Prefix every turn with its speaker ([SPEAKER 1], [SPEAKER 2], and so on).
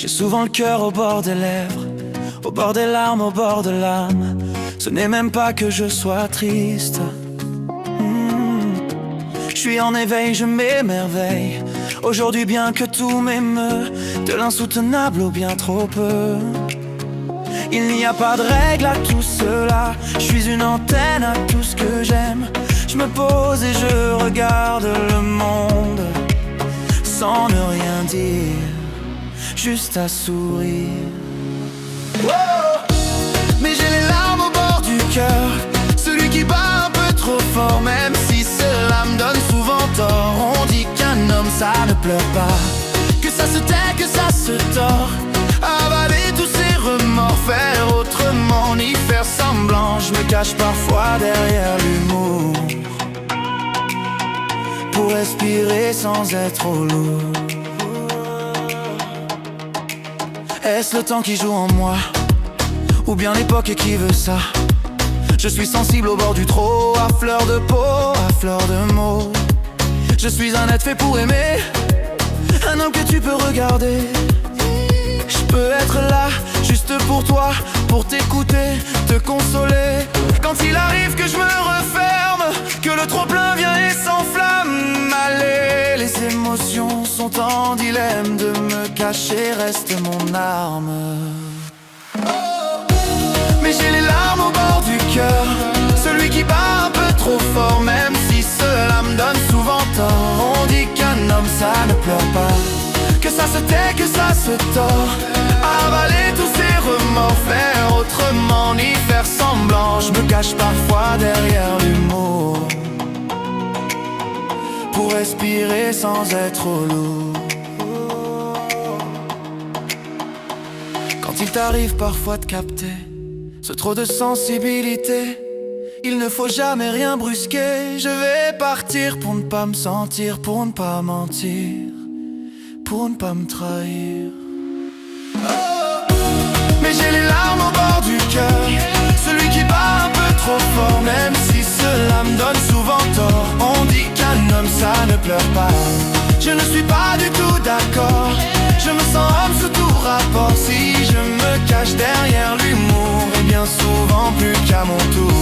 [SPEAKER 1] J'ai souvent le cœur au bord des lèvres, au bord des larmes, au bord de l'âme. Ce n'est même pas que je sois triste. Je suis en éveil, je m'émerveille. Aujourd'hui bien que tout m'émeut, de l'insoutenable au bien trop peu. Il n'y a pas de règle à tout cela. Je suis une antenne à tout ce que j'aime. Je me pose et je regarde le monde sans ne rien dire, juste à sourire. Wow! Mais j'ai les larmes au bord du cœur, celui qui bat un peu trop fort, même si cela me donne souvent tort. On dit qu'un homme ça ne pleure pas, que ça se tait, que ça se tord. Avaler tous ses remords, faire autrement, ni faire semblant. Je me cache parfois derrière l'humour pour respirer sans être trop lourd. Est-ce le temps qui joue en moi, ou bien l'époque qui veut ça? Je suis sensible au bord du trop, à fleur de peau, à fleur de mots. Je suis un être fait pour aimer, un homme que tu peux regarder. Je peux être là, juste pour toi, pour t'écouter, te consoler. Quand il arrive que je me referme, que le trop-plein vient et s'enflamme, allez, les émotions sont en dilemme. De me cacher reste mon arme. Mais j'ai les larmes au bord du cœur, celui qui bat un peu trop fort, même si cela me donne souvent tort. On dit qu'un homme ça ne pleure pas, que ça se tait, que ça se tord. Avaler tous ses remords, faire autrement, ni faire semblant. Je me cache parfois derrière l'humour pour respirer sans être trop lourd. Quand il t'arrive parfois de capter ce trop de sensibilité, il ne faut jamais rien brusquer. Je vais partir pour ne pas me sentir, pour ne pas mentir, pour ne pas me trahir. Mais j'ai les larmes au bord du cœur, celui qui bat un peu trop fort, même si cela me donne souvent tort. On dit qu'un homme ça ne pleure pas, je ne suis pas du tout d'accord. Je me sens homme sous tout rapport, si je me cache derrière l'humour, et bien souvent plus qu'à mon tour